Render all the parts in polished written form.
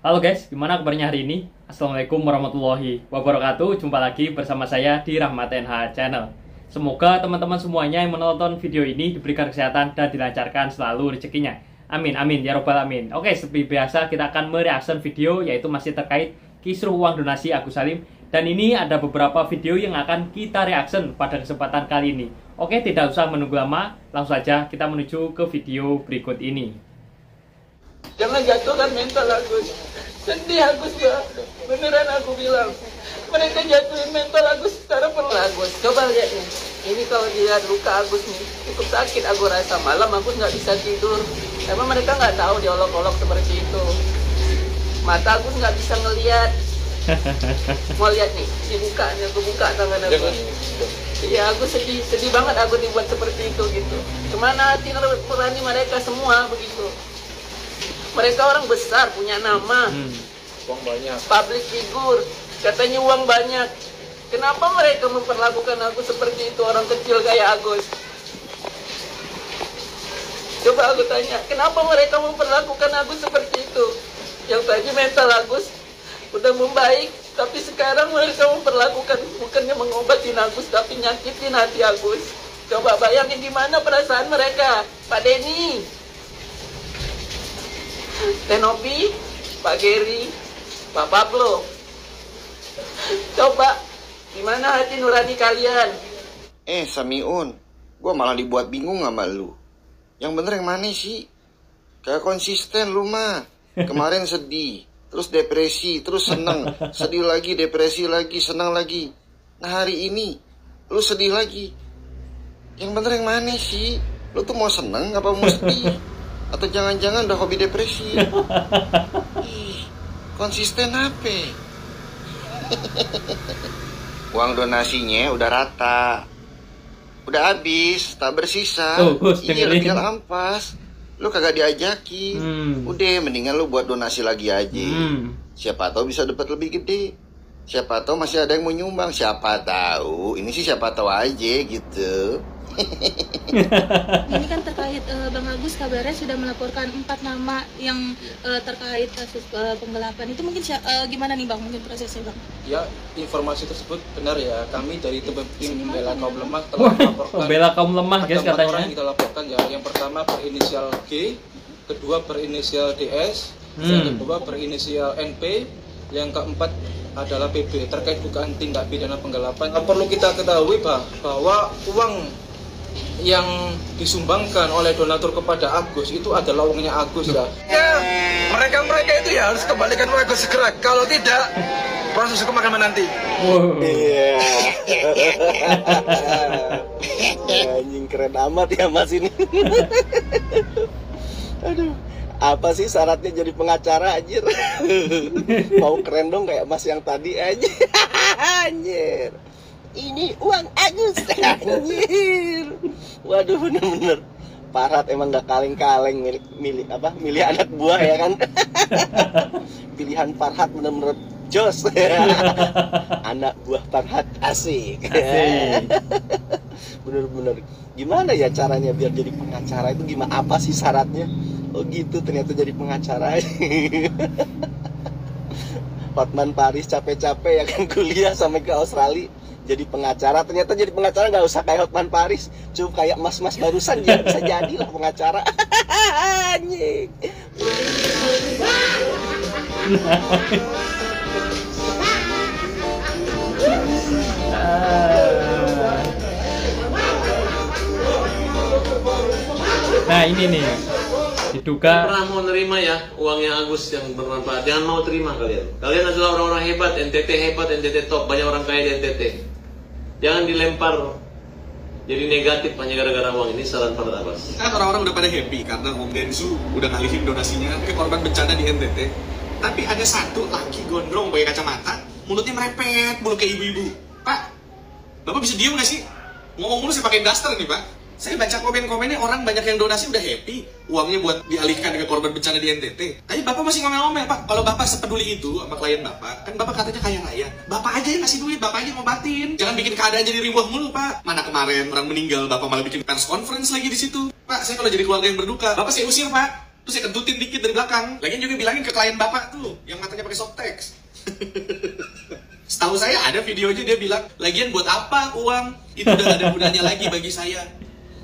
Halo guys, gimana kabarnya hari ini? Assalamualaikum warahmatullahi wabarakatuh. Jumpa lagi bersama saya di Rahmat NH Channel. Semoga teman-teman semuanya yang menonton video ini diberikan kesehatan dan dilancarkan selalu rezekinya. Amin, amin, ya robbal amin. Oke, seperti biasa kita akan mereaction video, yaitu masih terkait kisruh uang donasi Agus Salim. Dan ini ada beberapa video yang akan kita reaction pada kesempatan kali ini. Oke, tidak usah menunggu lama, langsung saja kita menuju ke video berikut ini. Jangan jatuhkan mental Agus. Sedih Agus, Mbak. Beneran aku bilang. Mereka jatuhin mental Agus secara perlahan. Agus, coba lihat nih. Ini kalau dilihat luka Agus nih, cukup sakit aku rasa. Malam Agus nggak bisa tidur. Emang mereka nggak tahu diolok-olok seperti itu. Mata Agus nggak bisa ngelihat. Mau lihat nih, dibukanya, aku buka tangan aku. Iya, aku sedih banget aku dibuat seperti itu gitu. Kemana hati nurani mereka semua begitu. Mereka orang besar, punya nama, uang banyak, public figure, katanya uang banyak. Kenapa mereka memperlakukan aku seperti itu, orang kecil kayak Agus? Coba aku tanya, kenapa mereka memperlakukan Agus seperti itu? Yang tadi mental Agus udah membaik, tapi sekarang mereka memperlakukan, bukannya mengobatin Agus, tapi nyakitin hati Agus. Coba bayangin gimana perasaan mereka, Pak Denny, Tenopi, Pak Geri, Pak Pablo. Coba, gimana hati nurani kalian? Samiun, gue malah dibuat bingung sama lu. Yang bener yang mana sih? Kayak konsisten lu mah. Kemarin sedih, terus depresi, terus seneng. Sedih lagi, depresi lagi, senang lagi. Nah hari ini, lu sedih lagi. Yang bener yang mana sih? Lu tuh mau seneng apa mau sedih? Atau jangan-jangan udah hobi depresi? Konsisten apa? Uang donasinya udah rata, udah habis, tak bersisa. Iya, tinggal ampas. Lu kagak diajakin. Udah, mendingan lu buat donasi lagi aja. Siapa tahu bisa dapat lebih gede. Siapa tahu masih ada yang mau nyumbang. Siapa tahu, ini sih siapa tahu aja gitu. Ini kan terkait Bang Agus, kabarnya sudah melaporkan 4 nama yang terkait kasus penggelapan. Itu mungkin gimana nih Bang, mungkin prosesnya Bang? Ya, informasi tersebut benar ya. Kami dari tim pembela kaum lemah telah melaporkan pembela kaum lemah guys katanya. Orang yang kita laporkan ya. Yang pertama berinisial G, kedua berinisial DS, yang kedua berinisial NP, yang keempat adalah PB terkait dugaan tindak pidana penggelapan. Perlu kita ketahui bahwa uang yang disumbangkan oleh donatur kepada Agus itu adalah uangnya Agus ya. Mereka itu ya harus kembalikan uang Agus segera. Kalau tidak, proses hukum akan menanti. Iya. Anjing keren amat ya Mas ini. Aduh, apa sih syaratnya jadi pengacara anjir? Mau keren dong kayak Mas yang tadi aja. Anjir. Ini uang Agus, anjir. Waduh, bener-bener Farhat emang gak kaleng-kaleng milih anak buah ya kan. Pilihan Farhat bener-bener jos. Anak buah Farhat asik. Bener-bener gimana ya caranya biar jadi pengacara itu, gimana, apa sih syaratnya? Oh gitu, ternyata jadi pengacara. Hotman Paris capek-capek ya kan kuliah sampai ke Australia jadi pengacara, ternyata jadi pengacara nggak usah kayak Hotman Paris, cukup kayak mas-mas barusan ya bisa jadilah pengacara. Anjing. Nah ini nih, diduga pernah mau nerima ya uangnya Agus yang bermanfaat. Jangan mau terima kalian. Kalian adalah orang-orang hebat, NTT hebat, NTT top, banyak orang kaya di NTT. Jangan dilempar jadi negatif hanya gara-gara uang. Ini saran pada Abbas. Kan orang-orang udah pada happy karena Om Densu udah ngalihin donasinya ke korban bencana di NTT. Tapi ada satu laki gondrong pakai kacamata, mulutnya merepet, mulut kayak ibu-ibu. Pak, Bapak bisa diem nggak sih? Ngomong mulu saya pakai daster nih Pak. Saya baca komen-komennya, orang banyak yang donasi udah happy, uangnya buat dialihkan ke korban bencana di NTT. Tapi Bapak masih ngomel-ngomel, Pak. Kalau Bapak sepeduli itu sama klien Bapak, kan Bapak katanya kaya raya. Bapak aja yang ngasih duit, Bapak aja yang ngobatin. Jangan bikin keadaan jadi ribuh mulu, Pak. Mana kemarin orang meninggal, Bapak malah bikin press conference lagi di situ. Pak, saya kalau jadi keluarga yang berduka, Bapak saya usir, Pak. Terus saya kentutin dikit dari belakang. Lagian juga bilangin ke klien bapak tuh, yang matanya pakai softtex. Setahu saya ada videonya dia bilang, lagian buat apa uang? Itu udah gak ada gunanya lagi bagi saya.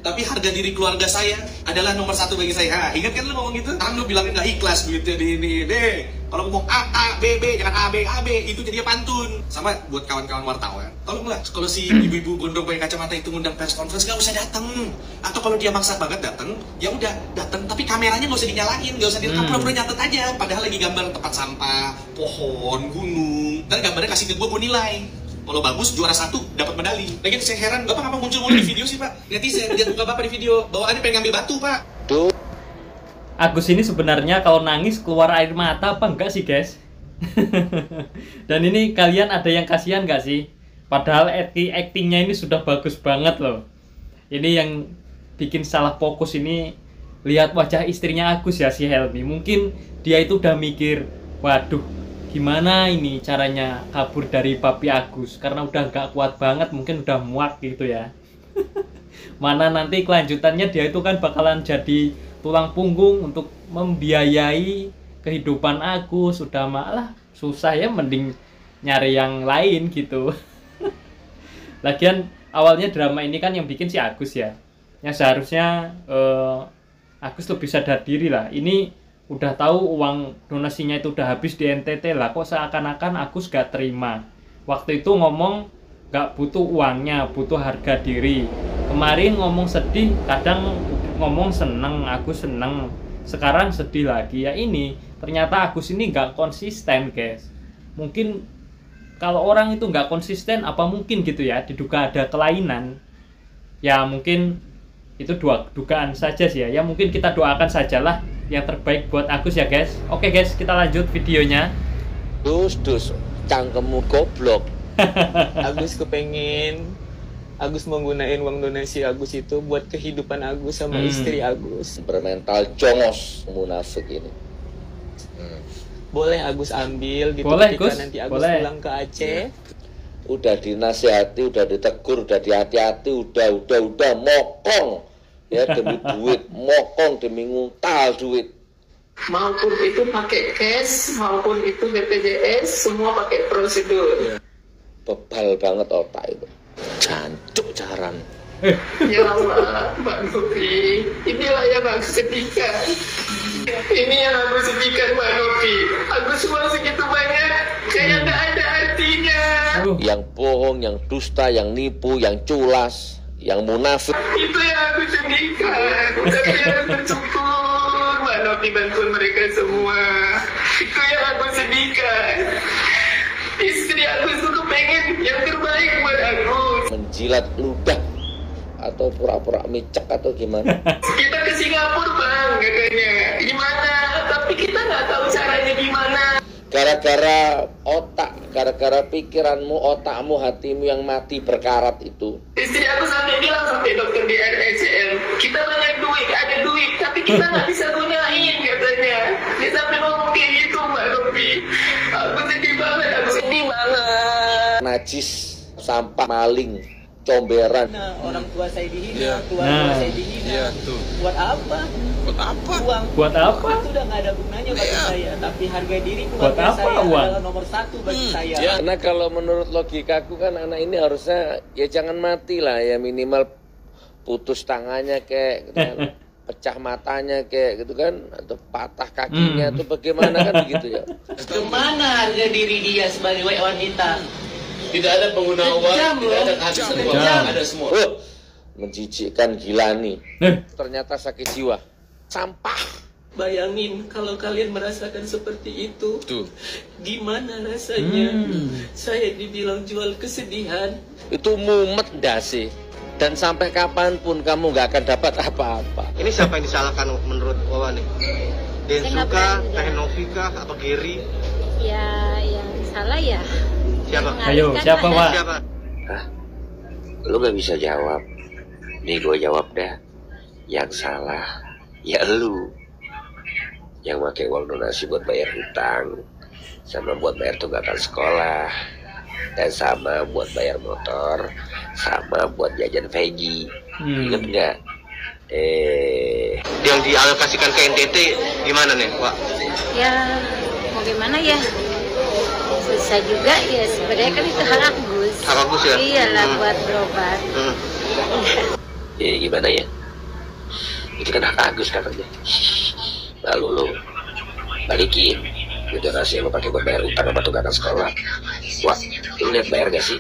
Tapi harga diri keluarga saya adalah nomor 1 bagi saya. Ingat kan lu ngomong gitu? Kan lu bilangin gak ikhlas duitnya di ini. Deh, kalau ngomong A, B, B, jangan A, B, itu jadinya pantun. Sama buat kawan-kawan wartawan. Tolonglah, kalau si ibu-ibu gondrong pakai kacamata itu ngundang press conference, gak usah datang. Atau kalau dia maksa banget datang, ya udah datang. Tapi kameranya gak usah dinyalain, gak usah direkam, pura-pura nyatet aja. Padahal lagi gambar tempat sampah, pohon, gunung. Dan gambarnya kasih ke gue nilai. Kalau bagus juara 1 dapat medali. Lagi saya heran, Bapak ngapa muncul mulu di video sih Pak? Netizen lihat muka Bapak di video, bawaannya pengen ngambil batu Pak. Tuh. Agus ini sebenarnya kalau nangis keluar air mata apa enggak sih guys? Dan ini kalian ada yang kasihan nggak sih? Padahal actingnya ini sudah bagus banget loh. Ini yang bikin salah fokus ini, lihat wajah istrinya Agus ya, si Helmi. Mungkin dia itu udah mikir, waduh, gimana ini caranya kabur dari papi Agus, karena udah nggak kuat banget, mungkin udah muak gitu ya. Mana nanti kelanjutannya dia itu kan bakalan jadi tulang punggung untuk membiayai kehidupan Agus. Sudah malah susah ya, mending nyari yang lain gitu. Lagian awalnya drama ini kan yang bikin si Agus ya, yang seharusnya Agus lebih sadar diri lah. Ini udah tahu uang donasinya itu udah habis di NTT lah, kok seakan-akan Agus gak terima. Waktu itu ngomong gak butuh uangnya, butuh harga diri. Kemarin ngomong sedih, kadang ngomong seneng, Agus seneng. Sekarang sedih lagi ya. Ini ternyata Agus ini gak konsisten guys. Mungkin kalau orang itu gak konsisten, apa mungkin gitu ya, diduga ada kelainan. Ya mungkin itu dugaan saja sih ya. Ya mungkin kita doakan sajalah yang terbaik buat Agus ya guys. Oke guys, kita lanjut videonya. Dus cangkemmu goblok. Agus kepengen Agus menggunakan uang donasi Agus itu buat kehidupan Agus sama istri Agus. Bermental jongos munafik ini. Boleh Agus ambil gitu. Boleh, ketika Gus. nanti Agus Boleh. pulang ke Aceh. Udah dinasihati, udah ditegur, udah dihati-hati, udah mokong. Ya demi duit, mokong demi nguntal duit. Maupun itu pakai cash, maupun itu BPJS, semua pakai prosedur. Bebal banget otak itu. Jancuk jaran. Ya Allah, Mbak Novi, inilah yang aku sedihkan. Ini yang aku sedihkan, Mbak Novi. Aku semua segitu banyak, kayak nggak ada artinya. Yang bohong, yang dusta, yang nipu, yang culas, yang munafik. Itu yang aku sedihkan. Tapi harus bersyukur, Mbak Novi bantuan mereka semua. Itu yang aku sedihkan. Istri aku tuh pengen yang terbaik buat aku. Menjilat ludah atau pura-pura micak atau gimana? Kita ke Singapura bang, katanya. Gimana? Tapi kita nggak tahu caranya gimana. Gara-gara otak, gara-gara pikiranmu, otakmu, hatimu yang mati berkarat itu. Istri aku sampai bilang sampai dokter di RSCM, kita banyak duit, ada duit, tapi kita nggak bisa gunain katanya. Dia sampai ngomong kayak gitu Mbak Novi. Aku sedih banget, aku sedih banget. Najis, sampah, maling, comberan. Nah, orang tua saya dihina, keluarga saya dihina. Iya tuh. Buat apa? Buat apa? Uang. Buat apa? Itu udah nggak ada gunanya bagi saya. Tapi harga diri Buat keluarga apa saya uang? adalah nomor 1 bagi saya. Karena kalau menurut logikaku kan anak ini harusnya ya jangan mati lah ya, minimal putus tangannya kayak gitu kan. Pecah matanya kayak gitu kan, atau patah kakinya tuh bagaimana kan begitu ya. Kemana harga diri dia sebagai wanita? Tidak ada pengguna uang, tidak ada kehabisan uang, ada semua. Menjijikkan, gila nih. Ternyata sakit jiwa. Sampah. Bayangin kalau kalian merasakan seperti itu, Tuh. gimana rasanya? Saya dibilang jual kesedihan. Itu mumet dasi. Dan sampai kapanpun kamu nggak akan dapat apa-apa. Ini siapa yang disalahkan menurut Wawan nih? Densuka, Teh Novika, apa Geri? Ya, yang salah ya. Siapa? Ayo, siapa Wak? Siapa? Hah? Lu nggak bisa jawab. Nih gue jawab dah. Yang salah ya lu. Yang pakai uang donasi buat bayar hutang, sama buat bayar tunggakan sekolah, dan sama buat bayar motor, sama buat jajan veggie. Ingat nggak? yang dialokasikan ke NTT gimana nih, Pak? Ya, mau gimana ya? Susah juga ya, sebenarnya kan itu hak Agus. Hak Agus ya? Iyalah buat berobat. Ya gimana ya? Itu kan hak Agus katanya. Lalu lo balikin donasi lo pakai buat bayar utang sama tunggakan sekolah. Wah, lo lihat bayar gak sih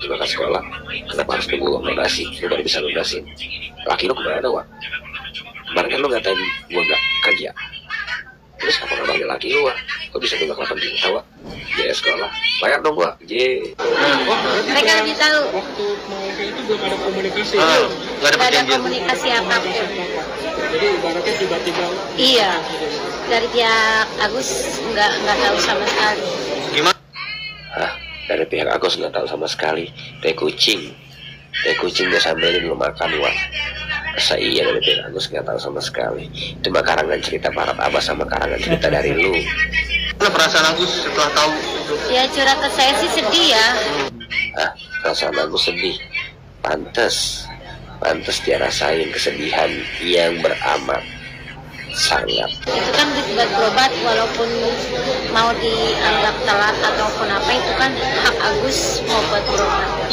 tunggakan sekolah? Kenapa harus tunggu uang donasi? Lo baru bisa lunasin. Laki lo kemana, Wak? Kemarin kan lo ngatain gue gak kerja. Terus apa nggak panggil laki lo, Wak? Lo bisa tunggak 8 juta, Wak? Biaya sekolah. Bayar dong, Wak. Mereka lebih tahu. Waktu mau kayak itu belum ada komunikasi. Nggak ada Gak ada perjanjian. komunikasi apapun. Jadi ibaratnya tiba-tiba. Iya, dari pihak Agus nggak tahu sama sekali. Gimana? Dari pihak Agus nggak tahu sama sekali. Teh kucing gak sambil belum makan, Wak. Masa iya dari pihak Agus nggak tahu sama sekali. Itu mah karangan cerita Barat Abbas sama karangan cerita dari lu. Gimana perasaan Agus setelah tahu itu? Ya curhat ke saya sih sedih ya. Perasaan Agus sedih. Pantes dia rasain kesedihan yang beramat sangat. Itu kan buat berobat, walaupun mau dianggap telat ataupun apa, itu kan hak Agus mau buat berobat.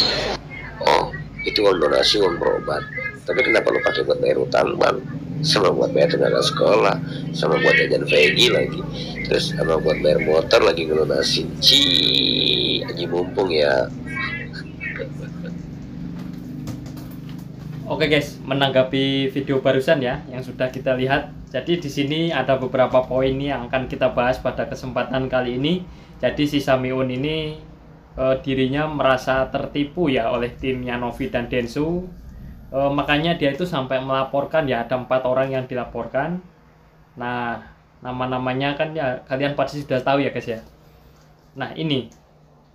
Oh, itu uang donasi, uang berobat. Tapi kenapa lu pakai buat bayar utang, Bang? Sama buat bayar tenaga sekolah, sama buat jajan veggie lagi, terus sama buat bayar motor lagi ngelunasin. Haji mumpung ya. Oke guys, menanggapi video barusan ya yang sudah kita lihat. Jadi di sini ada beberapa poin yang akan kita bahas pada kesempatan kali ini. Jadi si Samiun ini dirinya merasa tertipu ya oleh timnya Novi dan Densu. Makanya dia itu sampai melaporkan ya, ada 4 orang yang dilaporkan. Nah, nama-namanya kan ya kalian pasti sudah tahu ya guys ya. Nah, ini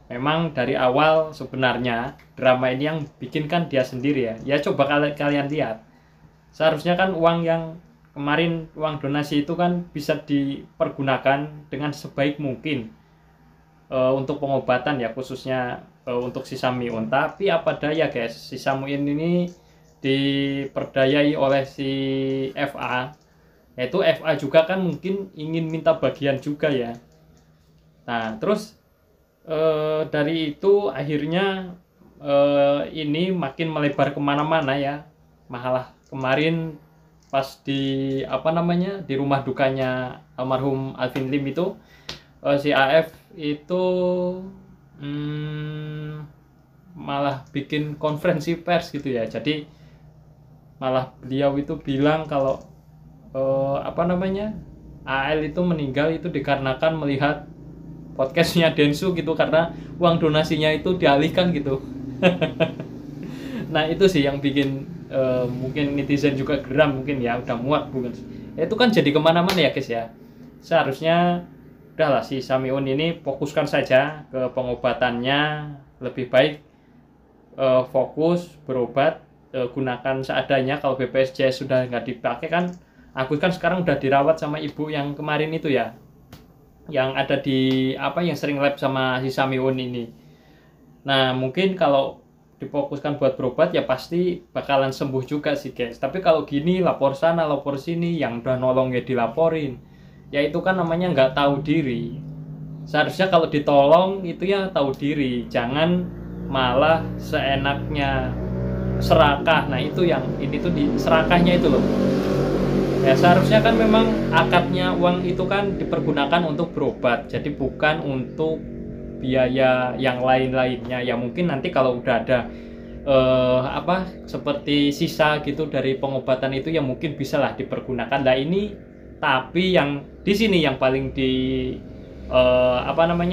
memang dari awal sebenarnya drama ini yang bikin kan dia sendiri ya. Ya coba kalian lihat. Seharusnya kan uang yang kemarin, uang donasi itu kan bisa dipergunakan dengan sebaik mungkin untuk pengobatan ya, khususnya untuk si Samiun. Tapi apa daya guys, si Samiun ini diperdayai oleh si FA. Yaitu FA juga kan mungkin ingin minta bagian juga ya. Nah terus dari itu akhirnya ini makin melebar kemana-mana ya. Malah kemarin pas di di rumah dukanya almarhum Alvin Lim itu si AF itu malah bikin konferensi pers gitu ya. Jadi malah beliau itu bilang kalau AL itu meninggal itu dikarenakan melihat podcastnya Densu gitu, karena uang donasinya itu dialihkan gitu. Nah itu sih yang bikin mungkin netizen juga geram mungkin ya, udah muak bukan. Itu kan jadi kemana-mana ya guys ya. Seharusnya udahlah si Samiun ini fokuskan saja ke pengobatannya, lebih baik fokus berobat, gunakan seadanya. Kalau BPJS sudah nggak dipakai kan, Agus kan sekarang udah dirawat sama ibu yang kemarin itu ya, yang ada di yang sering lab sama si Samiun ini. Nah mungkin kalau difokuskan buat berobat ya pasti bakalan sembuh juga sih guys. Tapi kalau gini lapor sana lapor sini, yang udah nolong ya dilaporin, ya itu kan namanya nggak tahu diri. Seharusnya kalau ditolong itu ya tahu diri, jangan malah seenaknya serakah. Nah itu yang ini tuh di serakahnya itu loh ya. Seharusnya kan memang akadnya uang itu kan dipergunakan untuk berobat, jadi bukan untuk biaya yang lain-lainnya. Ya mungkin nanti kalau udah ada seperti sisa gitu dari pengobatan itu ya mungkin bisa lah dipergunakan. Nah ini tapi yang di sini yang paling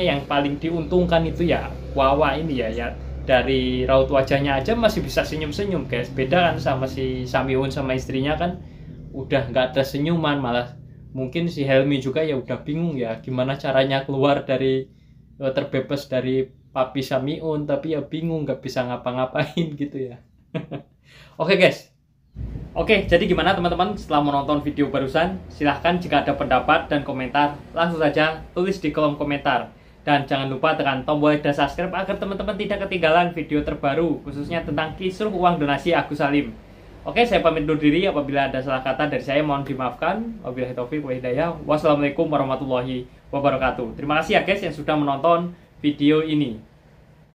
yang paling diuntungkan itu ya Wawa ini ya dari raut wajahnya aja masih bisa senyum-senyum guys. Beda kan sama si Samiun sama istrinya kan udah nggak ada senyuman, malah mungkin si Helmi juga ya udah bingung ya gimana caranya keluar dari terbebas dari papi Samiun, tapi ya bingung nggak bisa ngapa-ngapain gitu ya. Oke guys. Oke, jadi gimana teman-teman setelah menonton video barusan? Silahkan jika ada pendapat dan komentar langsung saja tulis di kolom komentar. Dan jangan lupa tekan tombol dan subscribe agar teman-teman tidak ketinggalan video terbaru khususnya tentang kisruh uang donasi Agus Salim. Oke, saya pamit undur diri. Apabila ada salah kata dari saya mohon dimaafkan. Wabillahi taufiq wal hidayah. Wassalamualaikum warahmatullahi wabarakatuh. Terima kasih ya guys yang sudah menonton video ini.